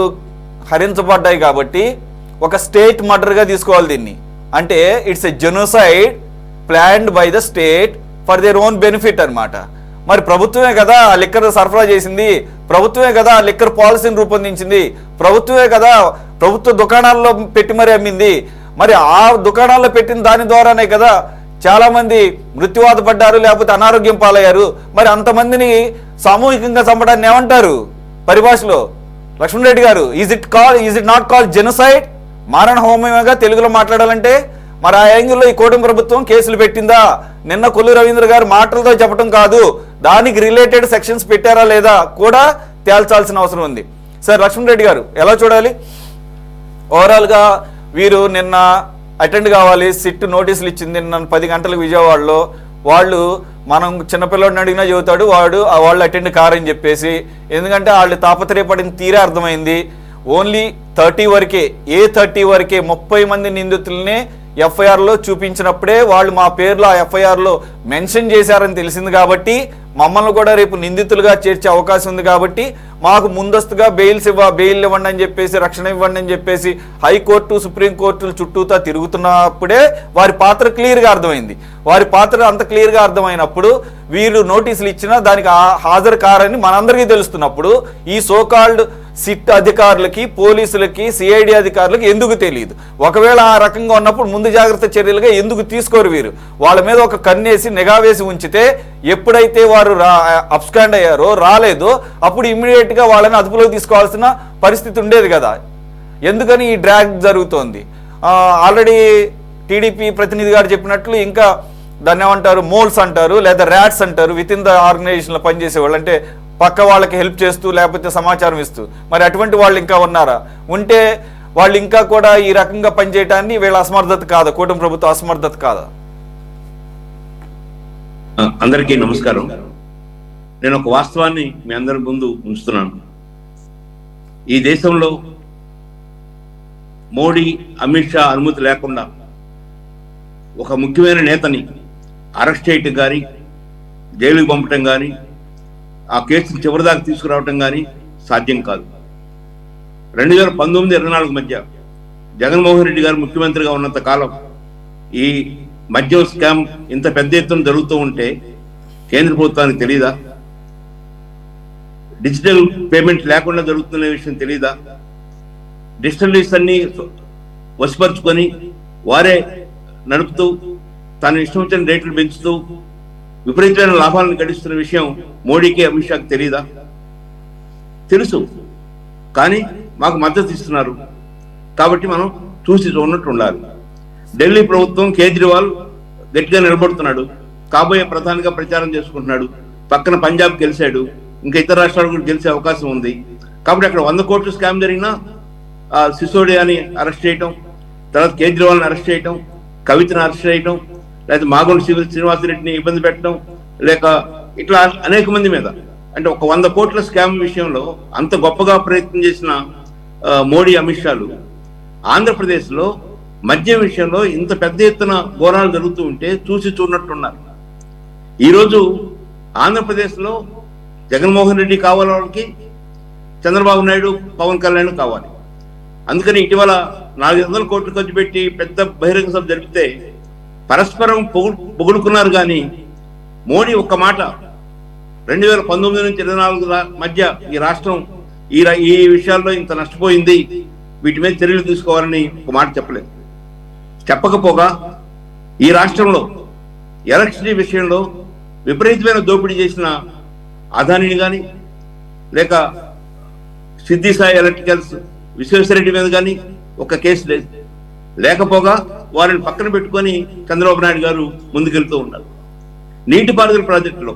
హరించబడ్డాయి కాబట్టి ఒక స్టేట్ మర్డర్గా తీసుకోవాలి దీన్ని. అంటే it's a genocide planned by the state for their own benefit అన్నమాట. మరి ప్రభుత్వమే కదా ఆ లిక్కర్ సరఫరా చేసింది, ప్రభుత్వమే కదా ఆ లిక్కర్ పాలసీని రూపొందించింది, ప్రభుత్వమే కదా ప్రభుత్వ దుకాణాల్లో పెట్టి మరీ అమ్మింది. మరి ఆ దుకాణాల్లో పెట్టిన దాని ద్వారానే కదా చాలా మంది మృత్యువాత పడ్డారు, లేకపోతే అనారోగ్యం పాలయ్యారు. మరి అంతమందిని సామూహికంగా చంపడాన్ని ఏమంటారు పరిభాషలో లక్ష్మణ్ రెడ్డి గారు? Is it not call genocide? మారణ హోమమేగా తెలుగులో మాట్లాడాలంటే. మరి ఆ యాంగిల్లో ఈ కూటమి ప్రభుత్వం కేసులు పెట్టిందా? నిన్న కొల్లు రవీంద్ర గారు మాటలతో చెప్పడం కాదు, దానికి రిలేటెడ్ సెక్షన్స్ పెట్టారా లేదా కూడా తేల్చాల్సిన అవసరం ఉంది. సార్ లక్ష్మణ్ రెడ్డి గారు ఎలా చూడాలి? ఓవరాల్గా వీరు నిన్న అటెండ్ కావాలి, సిట్ నోటీసులు ఇచ్చింది నిన్న 10 గంటలకు విజయవాడలో. వాళ్ళు మనం చిన్నపిల్లడిని అడిగినా చెబుతాడు వాళ్ళు అటెండ్ కారని చెప్పేసి. ఎందుకంటే వాళ్ళు తాపత్రయపడిన తీరే అర్థమైంది. ఓన్లీ 30 వరకే, 30 వరకే 30 మంది నిందితులనే ఎఫ్ఐఆర్లో చూపించినప్పుడే వాళ్ళు మా పేర్లు ఆ ఎఫ్ఐఆర్లో మెన్షన్ చేశారని తెలిసింది. కాబట్టి మమ్మల్ని కూడా రేపు నిందితులుగా చేర్చే అవకాశం ఉంది. కాబట్టి మాకు ముందస్తుగా బెయిల్ ఇవ్వండి అని చెప్పేసి, రక్షణ ఇవ్వండి అని చెప్పేసి హైకోర్టు, సుప్రీంకోర్టుల చుట్టూతా తిరుగుతున్నప్పుడే వారి పాత్ర క్లియర్గా అర్థమైంది. వారి పాత్ర అంత క్లియర్గా అర్థమైనప్పుడు వీరు నోటీసులు ఇచ్చినా దానికి హాజరు కారని మనందరికీ తెలుస్తున్నప్పుడు ఈ సోకాల్డ్ సిట్ అధికారులకి, పోలీసులకి, సిఐడి అధికారులకి ఎందుకు తెలియదు? ఒకవేళ ఆ రకంగా ఉన్నప్పుడు ముందు జాగ్రత్త చర్యలుగా ఎందుకు తీసుకోరు వీరు? వాళ్ళ మీద ఒక కన్నేసి నిఘా వేసి ఉంచితే ఎప్పుడైతే వారు అబ్స్కాండ్ అయ్యారో, రాలేదో, అప్పుడు ఇమ్మీడియట్గా వాళ్ళని అదుపులోకి తీసుకోవాల్సిన పరిస్థితి ఉండేది కదా. ఎందుకని ఈ డ్రాగ్ జరుగుతోంది? ఆల్రెడీ టీడీపీ ప్రతినిధి గారు చెప్పినట్లు ఇంకా దాన్ని ఏమంటారు, మోల్స్ అంటారు, లేదా ర్యాట్స్ అంటారు, విత్ ఇన్ ద ఆర్గనైజేషన్లో పనిచేసేవాళ్ళు. అంటే పక్క వాళ్ళకి హెల్ప్ చేస్తూ లేకపోతే సమాచారం ఇస్తూ, మరి అటువంటి వాళ్ళు ఇంకా ఉన్నారా? ఉంటే వాళ్ళు ఇంకా కూడా ఈ రకంగా పనిచేయటాన్ని వీళ్ళ అసమర్థత కాదా, కూటమి ప్రభుత్వ అసమర్థత కాదా? అందరికీ నమస్కారం. నేను ఒక వాస్తవాన్ని మీ అందరి ముందు ఉంచుతున్నాను. ఈ దేశంలో మోడీ, అమిత్ షా అనుమతి లేకుండా ఒక ముఖ్యమైన నేతని అరెస్ట్ చేయటం కానీ, జైలుకి పంపటం కానీ, ఆ కేసును చివరిదాకా తీసుకురావటం కానీ సాధ్యం కాదు. 2019-24 మధ్య జగన్మోహన్ రెడ్డి గారు ముఖ్యమంత్రిగా ఉన్నంత కాలం ఈ మద్యం స్కామ్ ఇంత పెద్ద ఎత్తున జరుగుతూ ఉంటే కేంద్ర ప్రభుత్వానికి తెలీదా? డిజిటల్ పేమెంట్ లేకుండా జరుగుతున్న విషయం తెలీదా? డిజిటలీస్ అన్ని వశపరుచుకొని వారే నడుపుతూ తన ఇష్టం వచ్చిన రేట్లు పెంచుతూ విపరీతమైన లాభాలను గడిస్తున్న విషయం మోడీకి, అమిత్ షాకి తెలీదా? తెలుసు, కానీ మాకు మద్దతు ఇస్తున్నారు కాబట్టి మనం చూసి చూడనట్టు ఉండాలి. ఢిల్లీ ప్రభుత్వం, కేజ్రీవాల్ గట్టిగా నిలబడుతున్నాడు, కాబోయే ప్రధానిగా ప్రచారం చేసుకుంటున్నాడు. పక్కన పంజాబ్ గెలిచాడు, ఇంకా ఇతర రాష్ట్రాలు కూడా గెలిచే అవకాశం ఉంది. కాబట్టి అక్కడ 100 కోట్ల స్కామ్ జరిగినా సిసోడియాని అరెస్ట్ చేయటం, తర్వాత కేజ్రీవాల్ని అరెస్ట్ చేయటం, కవితను అరెస్ట్ చేయటం, లేకపోతే మాగొండ శ్రీనివాసరెడ్డిని ఇబ్బంది పెట్టడం, లేక ఇట్లా అనేక మంది మీద, అంటే ఒక 100 కోట్ల స్కామ్ విషయంలో అంత గొప్పగా ప్రయత్నం చేసిన మోడీ, అమిత్ షాలు ఆంధ్రప్రదేశ్లో మద్యం విషయంలో ఇంత పెద్ద ఎత్తున ఘోరాలు జరుగుతూ ఉంటే చూసి చూడనట్టున్నారు. ఈరోజు ఆంధ్రప్రదేశ్లో జగన్మోహన్ రెడ్డి కావాలి, వాళ్ళకి చంద్రబాబు నాయుడు, పవన్ కళ్యాణ్ కావాలి. అందుకని ఇటీవల 400 కోట్లు ఖర్చు పెట్టి పెద్ద బహిరంగ సభ జరిపితే పరస్పరం పొగుడుకున్నారు. కానీ మోడీ ఒక్క మాట 2019 నుంచి 24 మధ్య ఈ రాష్ట్రం ఈ విషయాల్లో ఇంత నష్టపోయింది, వీటి మీద చర్యలు తీసుకోవాలని ఒక మాట చెప్పలేదు. చెప్పకపోగా ఈ రాష్ట్రంలో ఎలక్ట్రిసిటీ విషయంలో విపరీతమైన దోపిడీ చేసిన అదానిని కానీ, లేక సిద్ధి సాయి ఎలక్ట్రికల్స్ విశ్వేశ్వరరెడ్డి మీద కానీ ఒక కేసు లేదు. లేకపోగా వారిని పక్కన పెట్టుకొని చంద్రబాబు నాయుడు గారు ముందుకెళ్తూ ఉన్నారు. నీటిపారుదల ప్రాజెక్టులో,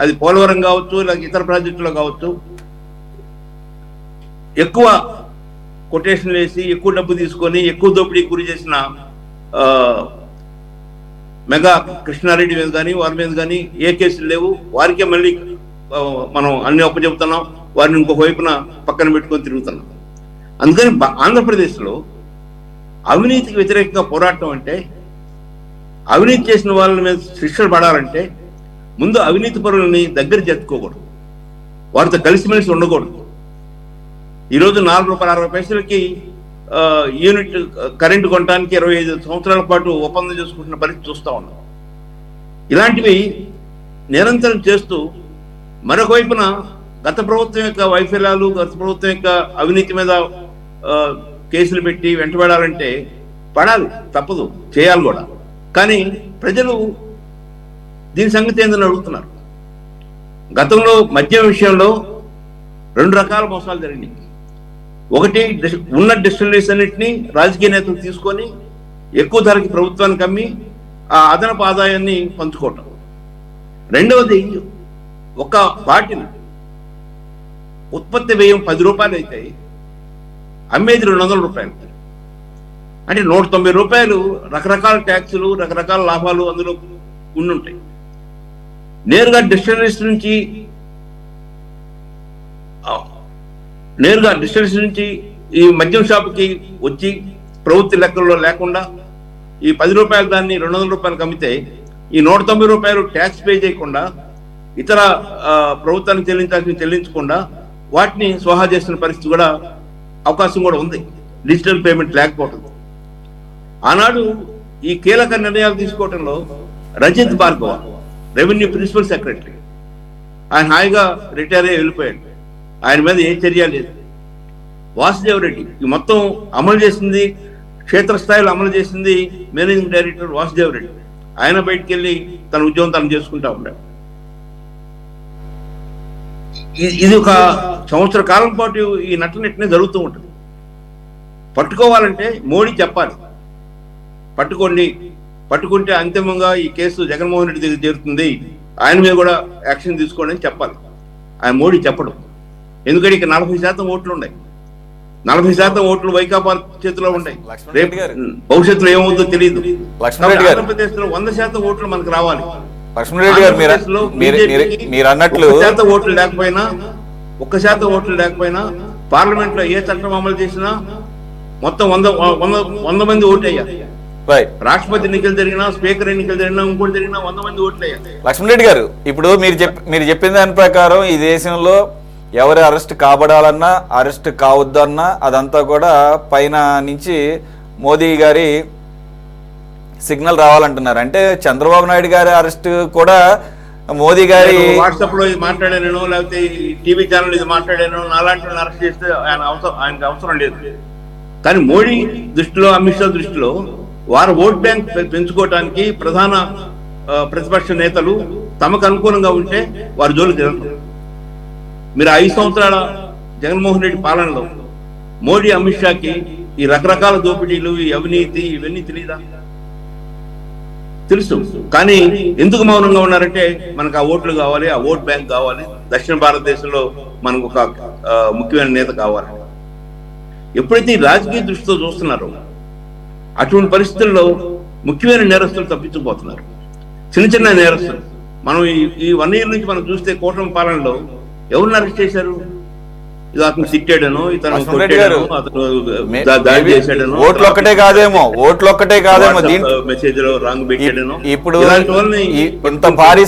అది పోలవరం కావచ్చు, లేక ఇతర ప్రాజెక్టులో కావచ్చు, ఎక్కువ కొటేషన్లు వేసి ఎక్కువ డబ్బు తీసుకొని ఎక్కువ దోపిడీకి గురి చేసిన మెగా కృష్ణారెడ్డి మీద కానీ వారి మీద కానీ ఏ కేసులు లేవు. వారికే మళ్ళీ మనం అన్ని ఒప్పచెబుతున్నాం, వారిని ఇంకొక వైపున పక్కన పెట్టుకొని తిరుగుతున్నాం. అందుకని ఆంధ్రప్రదేశ్లో అవినీతికి వ్యతిరేకంగా పోరాటం అంటే, అవినీతి చేసిన వాళ్ళ మీద శిక్షలు పడాలంటే ముందు అవినీతి పరులని దగ్గర జరుపుకోకూడదు, వారితో కలిసిమెలిసి ఉండకూడదు. ఈరోజు ₹4.60 యూనిట్ కరెంటు కొనడానికి 25 సంవత్సరాల పాటు ఒప్పందం చేసుకుంటున్న పరిస్థితి చూస్తూ ఉన్నాం. ఇలాంటివి నిరంతరం చేస్తూ మరొక వైపున గత ప్రభుత్వం యొక్క వైఫల్యాలు, గత ప్రభుత్వం యొక్క అవినీతి మీద కేసులు పెట్టి వెంటబడాలంటే పడాలి, తప్పదు, చేయాలి కూడా. కానీ ప్రజలు దీని సంగతి ఏందని అడుగుతున్నారు. గతంలో మద్యం విషయంలో 2 రకాల మోసాలు జరిగినాయి. ఒకటి, ఉన్న డిస్టిలరీస్ అన్నింటినీ రాజకీయ నేతలు తీసుకొని ఎక్కువ ధరకి ప్రభుత్వానికి అమ్మి ఆ అదనపు ఆదాయాన్ని పంచుకోవటం. రెండవది, ఒక బాటిల్ ఉత్పత్తి వ్యయం ₹10 అయితే అమ్మేది ₹200. అంటే ₹190 రకరకాల ట్యాక్సులు, రకరకాల లాభాలు అందులో ఉండుంటాయి. నేరుగా డిస్టిలరీస్ నుంచి ఈ మద్యం షాపుకి వచ్చి ప్రభుత్వ లెక్కల్లో లేకుండా ఈ ₹10 దాన్ని ₹200 అమ్మితే ఈ ₹190 ట్యాక్స్ పే చేయకుండా, ఇతర ప్రభుత్వానికి చెల్లించకుండా వాటిని స్వాహా చేసిన పరిస్థితి కూడా, అవకాశం కూడా ఉంది, డిజిటల్ పేమెంట్ లేకపోవడం. ఆనాడు ఈ కీలక నిర్ణయాలు తీసుకోవడంలో Rajit Bhargava, revenue principal secretary, ఆయన హాయిగా రిటైర్ అయ్యి వెళ్ళిపోయాడు. ఆయన మీద ఏ చర్య లేదు. వాసుదేవ్ రెడ్డి ఈ మొత్తం అమలు చేసింది, క్షేత్రస్థాయిలో అమలు చేసింది మేనేజింగ్ డైరెక్టర్ వాసుదేవ్ రెడ్డి. ఆయన బయటికి వెళ్ళి తన ఉద్యోగం తను చేసుకుంటా ఉన్నాడు. ఇది ఒక సంవత్సర కాలం పాటు ఈ నట్టనెట్టనే జరుగుతూ ఉంటుంది. పట్టుకోవాలంటే మోడీ చెప్పాలి, పట్టుకుంటే అంతిమంగా ఈ కేసు జగన్మోహన్ రెడ్డి దగ్గర చేరుతుంది, ఆయన మీద కూడా యాక్షన్ తీసుకోండి అని చెప్పాలి. ఆయన మోడీ చెప్పడం. ఎందుకంటే ఇక 40% ఓట్లు ఉన్నాయి, 40% ఓట్లు వైకాపా చేతిలో ఉన్నాయి. రేపు భవిష్యత్తులో ఏమవుతుందో తెలియదు. ఆంధ్రప్రదేశ్ లో 100% ఓట్లు మనకు రావాలి. లక్ష్మణరెడ్డి గారు మీరు అన్నట్లు 1% ఓట్లు లేకపోయినా, 1% ఓట్లు లేకపోయినా పార్లమెంట్ లో ఏ చట్టం అమలు చేసినా మొత్తం 100 మంది ఓటు అయ్యారు. రాష్ట్రపతి ఎన్నికలు జరిగినా, స్పీకర్ ఎన్నికలు జరిగినా, ఇంకోటి జరిగినా 100 మంది ఓట్లు అయ్యారు. లక్ష్మణరెడ్డి గారు, ఇప్పుడు మీరు చెప్పిన దాని ప్రకారం ఈ దేశంలో ఎవరు అరెస్ట్ కాబడాలన్నా అరెస్ట్ కావద్దన్నా అదంతా కూడా పైన నుంచి మోదీ గారి సిగ్నల్ రావాలంటున్నారు. అంటే చంద్రబాబు నాయుడు గారి అరెస్ట్ కూడా మోదీ గారి వాట్సాప్ లో ఇది మాట్లాడాను, లేకపోతే టీవీ ఛానల్ ఇది మాట్లాడాను, నాలాంటి అరెస్ట్ చేస్తే ఆయనకు అవసరం లేదు. కానీ మోడీ దృష్టిలో, అమిత్ షా దృష్టిలో వారు ఓట్ బ్యాంక్ పెంచుకోవటానికి ప్రధాన ప్రతిపక్ష నేతలు తమకు అనుకూలంగా ఉంటే వారి జోలికి జరుగుతారు. మీరు 5 సంవత్సరాల జగన్మోహన్ రెడ్డి పాలనలో మోడీ, అమిత్ షాకి ఈ రకరకాల దోపిడీలు, ఈ అవినీతి ఇవన్నీ తెలియదా? తెలుసు. కానీ ఎందుకు మౌనంగా ఉన్నారంటే మనకు ఆ ఓట్లు కావాలి, ఆ ఓట్ బ్యాంక్ కావాలి, దక్షిణ భారతదేశంలో మనకు ఒక ముఖ్యమైన నేత కావాలి. ఎప్పుడైతే రాజకీయ దృష్టితో చూస్తున్నారో అటువంటి పరిస్థితుల్లో ముఖ్యమైన నేరస్తులు తప్పించుకుపోతున్నారు. చిన్న నేరస్తులు మనం ఈ 1 year నుంచి మనం చూస్తే కూటమి పాలనలో ఎవరిని అరెస్ట్ చేశారు? ఇది అతను తిట్టాడనో, ఇతను దాడి చేశాడనో, ఓట్లు ఒక్కటే కాదేమో మెసేజ్ లో రాంగ్ పెట్టాడనో. ఇప్పుడు ఇంత భారీ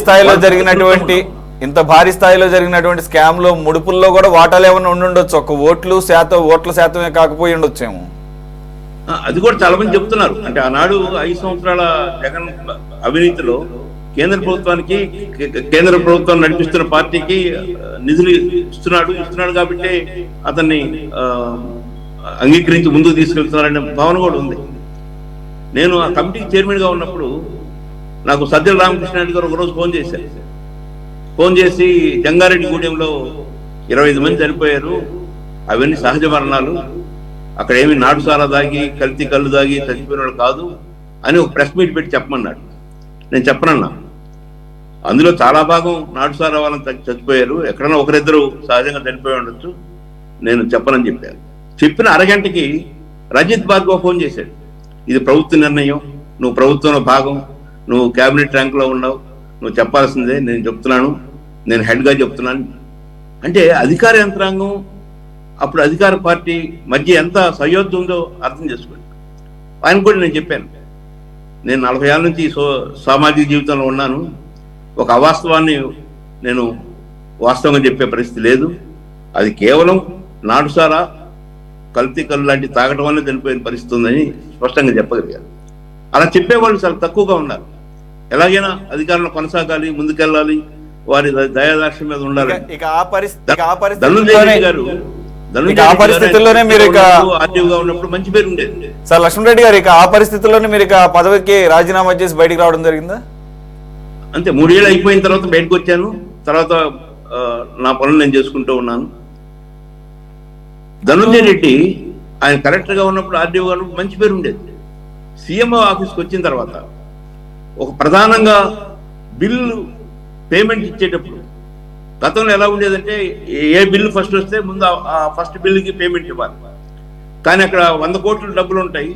స్థాయిలో జరిగినటువంటి స్కామ్ లో, ముడుపుల్లో కూడా వాటాలు ఏమైనా ఉండుండొచ్చు. ఒక ఓట్ల శాతమే కాకపోయి ఉండొచ్చేమో. అది కూడా చాలా మంది చెప్తున్నారు. అంటే ఆనాడు 5 సంవత్సరాల జగన్ అవినీతిలో కేంద్ర ప్రభుత్వం నడిపిస్తున్న పార్టీకి నిధులు ఇస్తున్నాడు కాబట్టి అతన్ని అంగీకరించి ముందుకు తీసుకెళ్తున్నారనే భావన కూడా ఉంది. నేను ఆ కమిటీకి చైర్మన్ గా ఉన్నప్పుడు నాకు సజ్జల రామకృష్ణారెడ్డి గారు ఒకరోజు ఫోన్ చేసి జంగారెడ్డిగూడెంలో 25 మంది చనిపోయారు, అవన్నీ సహజ మరణాలు, అక్కడ ఏమి నాటు సారా దాగి కల్తీ కళ్ళు దాగి చచ్చిపోయిన వాళ్ళు కాదు అని ఒక ప్రెస్ మీట్ పెట్టి చెప్పమన్నాడు. నేను చెప్పనన్నా. అందులో చాలా భాగం నాటు సారా వాళ్ళని చచ్చిపోయారు, ఎక్కడన్నా ఒకరిద్దరు సహజంగా చనిపోయి ఉండొచ్చు, నేను చెప్పనని చెప్పాను. చెప్పిన అరగంటకి రజిత్ భార్గవ్ ఫోన్ చేశాడు. ఇది ప్రభుత్వ నిర్ణయం, నువ్వు ప్రభుత్వంలో భాగం, నువ్వు క్యాబినెట్ ర్యాంకులో ఉన్నావు, నువ్వు చెప్పాల్సిందే, నేను చెప్తున్నాను, నేను హెడ్గా చెప్తున్నాను. అంటే అధికార యంత్రాంగం, అప్పుడు అధికార పార్టీ మధ్య ఎంత సయోధ్య ఉందో అర్థం చేసుకోండి. ఆయన కూడా నేను చెప్పాను, నేను 40 ఏళ్ళ నుంచి సామాజిక జీవితంలో ఉన్నాను, ఒక అవాస్తవాన్ని నేను వాస్తవంగా చెప్పే పరిస్థితి లేదు, అది కేవలం నాటుసారా కల్తీ కళ్ళు లాంటి తాగటం వల్ల చనిపోయిన పరిస్థితి ఉందని స్పష్టంగా చెప్పగలిగారు. అలా చెప్పేవాళ్ళు చాలా తక్కువగా ఉన్నారు. ఎలాగైనా అధికారంలో కొనసాగాలి, ముందుకెళ్ళాలి, వారి దయాదాక్ష మీద ఉండాలి. ధనుంజయ గారు పరిస్థితుల్లోనే మీరు ఆర్టీఓగా ఉన్నప్పుడు మంచి పేరు ఉండేది. సార్ లక్ష్మణరెడ్డి గారు, ఇక ఆ పరిస్థితుల్లోనే మీరు ఇక పదవికి రాజీనామా చేసి బయటకు రావడం జరిగిందా? అంతే, 3 ఏళ్ళు అయిపోయిన తర్వాత బయటకు వచ్చాను. తర్వాత నా పనులు నేను చేసుకుంటూ ఉన్నాను. ధనుంజయ రెడ్డి ఆయన కలెక్టర్ గా ఉన్నప్పుడు, ఆర్డీఓగా ఉన్నప్పుడు మంచి పేరు ఉండేది. సీఎంఓ ఆఫీస్కి వచ్చిన తర్వాత ఒక ప్రధానంగా బిల్లు పేమెంట్ ఇచ్చేటప్పుడు గతంలో ఎలా ఉండేదంటే, ఏ బిల్లు ఫస్ట్ వస్తే ముందు ఆ ఫస్ట్ బిల్లుకి పేమెంట్ ఇవ్వాలి. కానీ అక్కడ 100 కోట్ల డబ్బులు ఉంటాయి,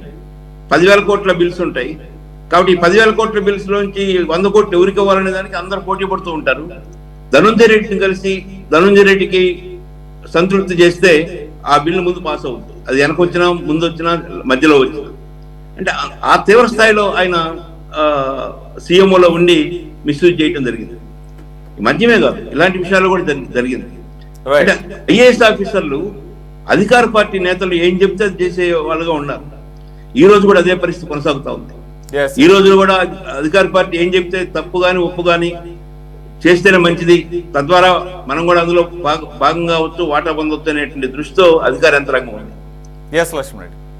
10,000 కోట్ల బిల్స్ ఉంటాయి. కాబట్టి ఈ 10,000 కోట్ల బిల్స్ లోంచి 100 కోట్లు ఎవరికి ఇవ్వాలనే దానికి అందరూ పోటీ పడుతూ ఉంటారు. ధనుంజయ రెడ్డిని కలిసి ధనుంజయ రెడ్డికి సంతృప్తి చేస్తే ఆ బిల్లు ముందు పాస్ అవుతుంది. అది వెనక వచ్చినా, ముందు వచ్చినా, మధ్యలో వచ్చినా. అంటే ఆ తీవ్ర స్థాయిలో ఆయన సీఎంఓలో ఉండి మిస్యూజ్ చేయడం జరిగింది. మధ్యమే కాదు, ఇలాంటి విషయాలు కూడా జరిగింది. అంటే ఐఏఎస్ ఆఫీసర్లు అధికార పార్టీ నేతలు ఏం చెప్తే అది చేసే వాళ్ళుగా ఉన్నారు. ఈ రోజు కూడా అదే పరిస్థితి కొనసాగుతా ఉంది. ఈ రోజు కూడా అధికార పార్టీ ఏం చెప్తే తప్పు గాని ఒప్పు గాని చేస్తేనే మంచిది, తద్వారా మనం కూడా అందులో భాగంగా వచ్చు, వాటా పొందొచ్చు అనేటువంటి దృష్టితో అధికార యంత్రాంగం ఉంది. లక్ష్మణరెడ్డి.